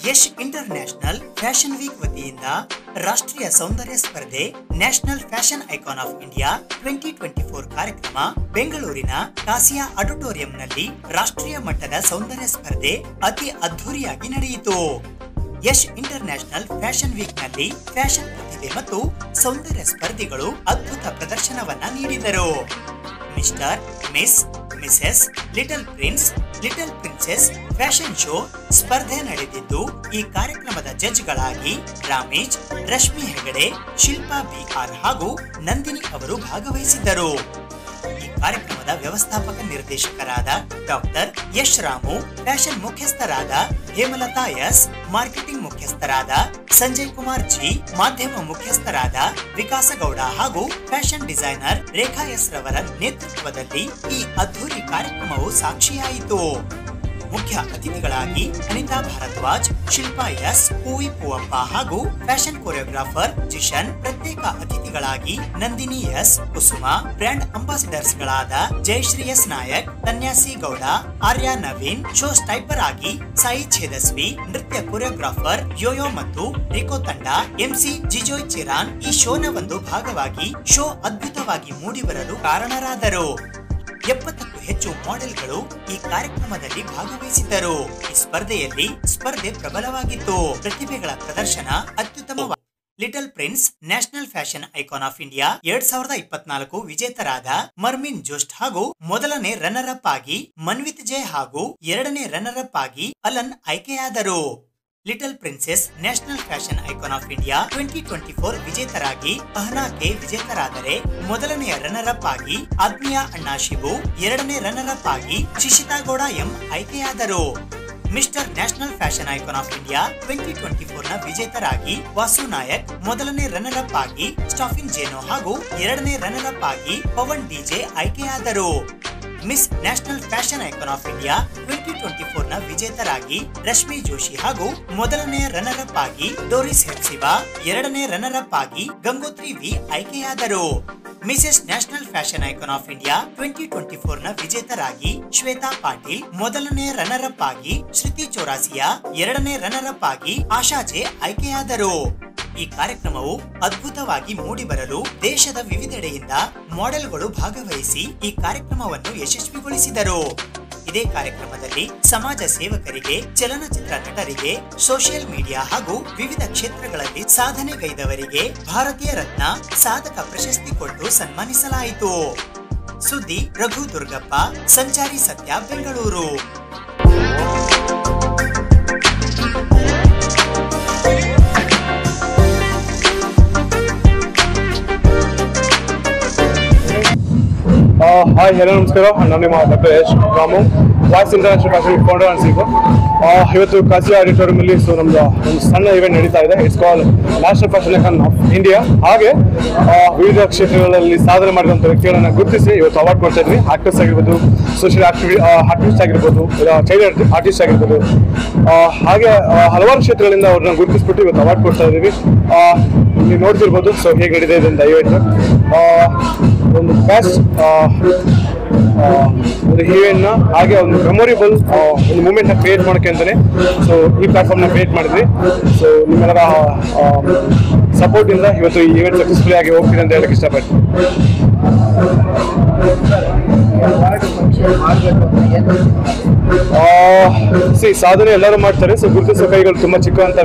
Yash international fashion weak ವತಿಯಿಂದ ರಾಷ್ಟ್ರೀಯ ಸೌಂದರ್ಯ ಸ್ಪರ್ಧೆ national fashion icon of India 2024 ಕಾರ್ಯಕ್ರಮ ಬೆಂಗಳೂರಿನ ಕಾಸಿಯಾ ಆಡಿಟೋರಿಯಂನಲ್ಲಿ ರಾಷ್ಟ್ರೀಯ ಮಟ್ಟದ ಸೌಂದರ್ಯ ಸ್ಪರ್ಧೆ ಅತಿ ಅದ್ಧೂರಿಯಾಗಿ ನಡೆಯಿತು. ಯಶ್ ಇಂಟರ್ನ್ಯಾಷನಲ್ ಫ್ಯಾಷನ್ ವೀಕ್ ನಲ್ಲಿ ಫ್ಯಾಷನ್ ಪ್ರತಿಭೆ ಮತ್ತು ಸೌಂದರ್ಯ ಸ್ಪರ್ಧಿಗಳು ಅದ್ಭುತ ಪ್ರದರ್ಶನವನ್ನ ನೀಡಿದರು. Mister, miss, Mrs, little prince, little princess fashion show ಸ್ಪರ್ಧೆ ನಡೆದಿದ್ದು, ಈ ಕಾರ್ಯಕ್ರಮದ ಜಡ್ಜ್ಗಳಾಗಿ ರಾಮೇಶ್, ರಶ್ಮಿ ಹೆಗಡೆ, ಶಿಲ್ಪಾ ಬಿ.ಆರ್. ಹಾಗೂ ನಂದಿನಿ ಅವರು ಭಾಗವಹಿಸಿದ್ದರು. ಈ ಕಾರ್ಯಕ್ರಮದ ವ್ಯವಸ್ಥಾಪಕ ನಿರ್ದೇಶಕರಾದ ಡಾಕ್ಟರ್ ಯಶ್ ರಾಮು, ಫ್ಯಾಷನ್ ಮುಖ್ಯಸ್ಥರಾದ ಹೇಮಲತಾ ಎಸ್, ಮಾರ್ಕೆಟಿಂಗ್ ಮುಖ್ಯಸ್ಥರಾದ ಸಂಜಯ್ ಕುಮಾರ್ ಜಿ, ಮಾಧ್ಯಮ ಮುಖ್ಯಸ್ಥರಾದ ವಿಕಾಸ ಗೌಡ ಹಾಗೂ ಫ್ಯಾಷನ್ ಡಿಸೈನರ್ ರೇಖಾ ಎಸ್ ರವರ ನೇತೃತ್ವದಲ್ಲಿ ಈ ಅದ್ಧೂರಿ ಕಾರ್ಯಕ್ರಮವು ಸಾಕ್ಷಿಯಾಯಿತು. ಮುಖ್ಯ ಅತಿಥಿಗಳಾಗಿ ಅನಿತಾ ಭಾರದ್ವಾಜ್, ಶಿಲ್ಪಾ ಎಸ್, ಹೂವಿ ಪೂವಪ್ಪ ಹಾಗೂ ಫ್ಯಾಷನ್ ಕೊರಿಯೋಗ್ರಾಫರ್ ಜಿಶನ್, ಪ್ರತ್ಯೇಕ ಅತಿಥಿಗಳಾಗಿ ನಂದಿನಿ ಎಸ್, ಕುಸುಮ, ಬ್ರ್ಯಾಂಡ್ ಅಂಬಾಸಿಡರ್ಸ್ ಗಳಾದ ಜಯಶ್ರೀ ಎಸ್ ನಾಯಕ್, ತನ್ಯಾಸಿ ಗೌಡ, ಆರ್ಯ ನವೀನ್, ಶೋ ಸ್ಟೈಪರ್ ಆಗಿ ಸಾಯಿ ಛೇದಸ್ವಿ, ನೃತ್ಯ ಕೊರಿಯೋಗ್ರಾಫರ್ ಯೋಯೋ ಮತ್ತು ರಿಕೋ ತಂಡ, ಎಂಸಿ ಜಿಜೋಯ್ ಚಿರಾನ್ ಈ ಶೋನ ಒಂದು ಭಾಗವಾಗಿ ಶೋ ಅದ್ಭುತವಾಗಿ ಮೂಡಿಬರಲು ಕಾರಣರಾದರು. 70ಕ್ಕೂ ಹೆಚ್ಚು ಮಾಡೆಲ್ಗಳು ಈ ಕಾರ್ಯಕ್ರಮದಲ್ಲಿ ಭಾಗವಹಿಸಿದ್ದರು. ಈ ಸ್ಪರ್ಧೆ ಪ್ರಬಲವಾಗಿತ್ತು. ಪ್ರತಿಭೆಗಳ ಪ್ರದರ್ಶನ ಅತ್ಯುತ್ತಮವಾಗಿದೆ. Little prince national fashion icon of India 2024 ವಿಜೇತರಾದ ಮರ್ಮಿನ್ ಜೋಸ್ಟ್ ಹಾಗೂ ಮೊದಲನೇ ರನ್ನರ್ ಅಪ್ ಆಗಿ ಮನ್ವಿತ್ ಜೆ ಹಾಗೂ ಎರಡನೇ ರನ್ನರ್ ಅಪ್ ಆಗಿ ಅಲನ್ ಆಯ್ಕೆಯಾದರು. Little princess national fashion icon of India 2024 ವಿಜೇತರಾಗಿ ಅಹನಾ ಕೆ ವಿಜೇತರಾದರೆ, ಮೊದಲನೆಯ ರನ್ನರ್ ಅಪ್ ಆಗಿ ಆತ್ಮೀಯ ಅಣ್ಣಾ ಶಿವು, ಎರಡನೇ ರನ್ನರ್ ಅಪ್ ಆಗಿ ಶಿಶಿತಾ ಗೌಡ ಎಂ ಆಯ್ಕೆಯಾದರು. Mister national fashion icon of India 2024 ನ ವಿಜೇತರಾಗಿ ವಾಸು ನಾಯಕ್, ಮೊದಲನೇ ರನ್ನರ್ ಅಪ್ ಆಗಿ ಸ್ಟಾಫಿನ್ ಜೇನೋ ಹಾಗೂ ಎರಡನೇ ರನ್ನರ್ ಅಪ್ ಆಗಿ ಪವನ್ ಡಿಜೆ ಆಯ್ಕೆಯಾದರು. Miss national fashion icon of India 2024 ನ ವಿಜೇತರಾಗಿ ರಶ್ಮಿ ಜೋಶಿ ಹಾಗೂ ಮೊದಲನೆಯ ರನ್ನರ್ ಅಪ್ ಆಗಿ ಡೋರಿಸ್ ಹೆಪ್ಸಿಬಾ, ಎರಡನೇ ರನ್ನರ್ ಅಪ್ ಆಗಿ ಗಂಗೋತ್ರಿ ವಿ ಆಯ್ಕೆಯಾದರು. Mrs national fashion icon of India 2024 ನ ವಿಜೇತರಾಗಿ ಶ್ವೇತಾ ಪಾಟೀಲ್, ಮೊದಲನೇ ರನ್ನರ್ ಅಪ್ ಆಗಿ ಶ್ರುತಿ ಚೌರಾಸಿಯಾ, ಎರಡನೇ ರನ್ನರ್ ಅಪ್ ಆಗಿ ಆಶಾ ಜೆ ಆಯ್ಕೆಯಾದರು. ಈ ಕಾರ್ಯಕ್ರಮವು ಅದ್ಭುತವಾಗಿ ಮೂಡಿಬರಲು ದೇಶದ ವಿವಿಧೆಡೆಯಿಂದ ಮಾಡೆಲ್ಗಳು ಭಾಗವಹಿಸಿ ಈ ಕಾರ್ಯಕ್ರಮವನ್ನು ಯಶಸ್ವಿಗೊಳಿಸಿದರು. ಇದೇ ಕಾರ್ಯಕ್ರಮದಲ್ಲಿ ಸಮಾಜ ಸೇವಕರಿಗೆ, ಚಲನಚಿತ್ರ ನಟರಿಗೆ, ಸೋಷಿಯಲ್ ಮೀಡಿಯಾ ಹಾಗೂ ವಿವಿಧ ಕ್ಷೇತ್ರಗಳಲ್ಲಿ ಸಾಧನೆಗೈದವರಿಗೆ ಭಾರತೀಯ ರತ್ನ ಸಾಧಕ ಪ್ರಶಸ್ತಿ ಕೊಟ್ಟು ಸನ್ಮಾನಿಸಲಾಯಿತು. ಸುದ್ದಿ ರಘು ದುರ್ಗಪ್ಪ, ಸಂಚಾರಿ ಸತ್ಯ, ಬೆಂಗಳೂರು. ಹಾಯ್, ಹಲೋ, ನಮಸ್ಕಾರ. ನಾನು ನಿಮ್ಮ doctor Yash Ramu, voice international fashion founder and CEO. ಇವತ್ತು ಕಾಸಿಯಾ ಆಡಿಟೋರಿಯಂ ಅಲ್ಲಿ ನಮ್ದು ಒಂದು ಸಣ್ಣ ಇವೆಂಟ್ ನಡೀತಾ ಇದೆ. It's call national fashion icon of India. ಹಾಗೆ ವಿವಿಧ ಕ್ಷೇತ್ರಗಳಲ್ಲಿ ಸಾಧನೆ ಮಾಡಿದಂಥ ವ್ಯಕ್ತಿಗಳನ್ನ ಗುರುತಿಸಿ ಇವತ್ತು ಅವಾರ್ಡ್ ಕೊಡ್ತಾ ಇದ್ವಿ. ಆಕ್ಟರ್ಸ್ ಆಗಿರ್ಬೋದು, ಸೋಷಿಯಲ್ ಆಕ್ಟಿವಿಸ್ಟ್ ಆಗಿರ್ಬೋದು, ಚೈಲ್ಡ್ ಆರ್ಟಿಸ್ಟ್ ಆಗಿರ್ಬೋದು, ಹಾಗೆ ಹಲವಾರು ಕ್ಷೇತ್ರಗಳಿಂದ ಅವ್ರನ್ನ ಗುರುತಿಸ್ಬಿಟ್ಟು ಇವತ್ತು ಅವಾರ್ಡ್ ಕೊಡ್ತಾ ಇದ್ದೀವಿ. ನೀವು ನೋಡ್ತಿರ್ಬೋದು ಹೇಗೆ ನಡೀತಾ ಇದೆ ಅಂತ ಇವೆಂಟ್. ಒಂದು ಬೆಸ್ಟ್ ಒಂದು ಈವೆಂಟ್ನ ಹಾಗೆ ಒಂದು ಮೆಮೊರೇಬಲ್ ಒಂದು ಮೂಮೆಂಟ್ನ ಕ್ರಿಯೇಟ್ ಮಾಡೋಕ್ಕೆ ಅಂತಲೇ ಈ ಪ್ಲಾಟ್ಫಾರ್ಮ್ನ ಕ್ರಿಯೇಟ್ ಮಾಡಿದ್ವಿ. ನಿಮ್ಮೆಲ್ಲರ ಸಪೋರ್ಟಿಂದ ಇವತ್ತು ಈ ಈವೆಂಟ್ ಸಕ್ಸಸ್ಫುಲ್ ಆಗಿ ಹೋಗ್ತೀನಿ ಅಂತ ಹೇಳಕ್ಕೆ ಇಷ್ಟಪಡ್ತೀನಿ. ಸಾಧನೆ ಎಲ್ಲರೂ ಮಾಡ್ತಾರೆ. ಗುರುತಿಸೋ ಕೈಗಳು ತುಂಬಾ ಚಿಕ್ಕ ಅಂತ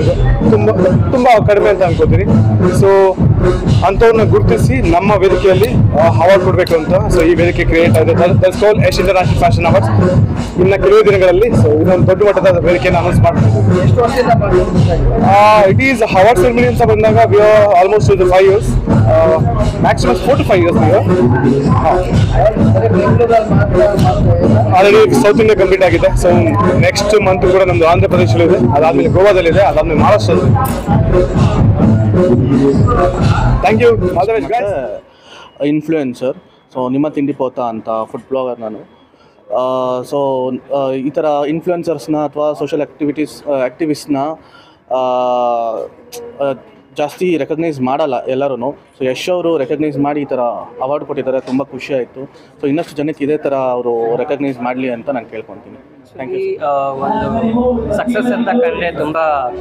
ತುಂಬಾ ಕಡಿಮೆ ಅಂತ ಅನ್ಕೋತೀನಿ. ಅಂಥವ್ರನ್ನ ಗುರುತಿಸಿ ನಮ್ಮ ವೇದಿಕೆಯಲ್ಲಿ ಅವಾರ್ಡ್ ಕೊಡಬೇಕು ಅಂತ ಈ ವೇದಿಕೆ ಕ್ರಿಯೇಟ್ ಆಗಿದೆ. ಯಶ್ ಇಂಟರ್ನ್ಯಾಷನಲ್ ಫ್ಯಾಷನ್ ಅವಾರ್ಡ್ಸ್ ಇನ್ನು ಕೆಲವು ದಿನಗಳಲ್ಲಿ ಇದೊಂದು ದೊಡ್ಡ ಮಟ್ಟದ ವೇದಿಕೆಯನ್ನು ಅನೌನ್ಸ್ ಮಾಡ್ತೀವಿ. ಇಟ್ ಈಸ್ ಅವಾರ್ಡ್ ಸೆರೆಮನಿ ಅಂತ ಬಂದಾಗ we are almost 5 years, maximum 4 to 5 years. Already south India complete ಆಗಿದೆ. ನೆಕ್ಸ್ಟ್ ಮಂತ್ ಕೂಡ ನಮ್ದು ಆಂಧ್ರ ಪ್ರದೇಶದಲ್ಲಿದೆ, ಅದಾದ್ಮೇಲೆ ಗೋವಾದಲ್ಲಿದೆ, ಅದಾದ್ಮೇಲೆ ಮಹಾರಾಷ್ಟ್ರದಲ್ಲಿ. Thank you. ಇನ್ಫ್ಲೂಯೆನ್ಸರ್, ನಿಮ್ಮ ತಿಂಡಿ ಪೋತ ಅಂತ ಫುಡ್ ಬ್ಲಾಗರ್ ನಾನು. ಈ ಥರ ಇನ್ಫ್ಲೂಯೆನ್ಸರ್ಸ್ನ ಅಥವಾ ಸೋಷಿಯಲ್ ಆ್ಯಕ್ಟಿವಿಸ್ಟ್ನ ಜಾಸ್ತಿ ರೆಕಗ್ನೈಸ್ ಮಾಡಲ್ಲ ಎಲ್ಲರೂ. ಸೊ ಯಶ್ ಅವರು ರೆಕಗ್ನೈಸ್ ಮಾಡಿ ಈ ಥರ ಅವಾರ್ಡ್ ಕೊಟ್ಟಿದ್ದಾರೆ, ತುಂಬ ಖುಷಿ ಆಯಿತು. ಸೊ ಇನ್ನಷ್ಟು ಜನಕ್ಕೆ ಇದೇ ಥರ ಅವರು ರೆಕಗ್ನೈಸ್ ಮಾಡಲಿ ಅಂತ ನಾನು ಕೇಳ್ಕೊತೀನಿ. Thank you. ಒಂದು ಸಕ್ಸಸ್ ಅಂತ ಕಂಡ್ರೆ ತುಂಬ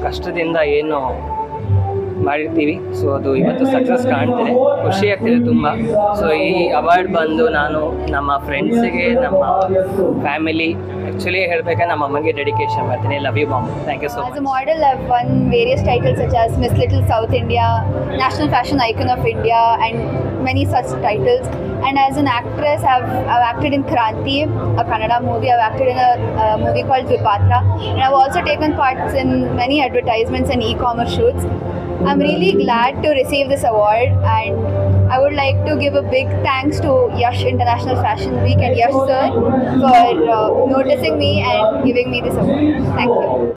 ಕಷ್ಟದಿಂದ ಏನು ಮಾಡಿರ್ತೀವಿ, ಸೊ ಅದು ಇವತ್ತು ಸಕ್ಸಸ್ ಕಾಣ್ತಿದೆ, ಖುಷಿ ಆಗ್ತಿದೆ ತುಂಬ. ಸೊ ಈ ಅವಾರ್ಡ್ ಬಂದು ನಾನು ನಮ್ಮ ಫ್ರೆಂಡ್ಸಿಗೆ, ನಮ್ಮ ಫ್ಯಾಮಿಲಿ, ಆ್ಯಕ್ಚುಲಿ ಹೇಳಬೇಕಾದ್ರೆ ನಮ್ಮ ಅಮ್ಮಗೆ ಡೆಡಿಕೇಶನ್ ಮಾಡ್ತೀನಿ. Love you mom, thank you so much. As a model, I've won various titles such as Miss Little South India, National Fashion Icon of India, and many such titles. And as an actress, I've acted in Kranti, a Kannada movie. I've acted in a movie called Vipatra, and I've also taken parts in many advertisements and e-commerce shoots. I'm really glad to receive this award, and I would like to give a big thanks to Yash International Fashion Week and Yash sir for noticing me and giving me this award. Thank you.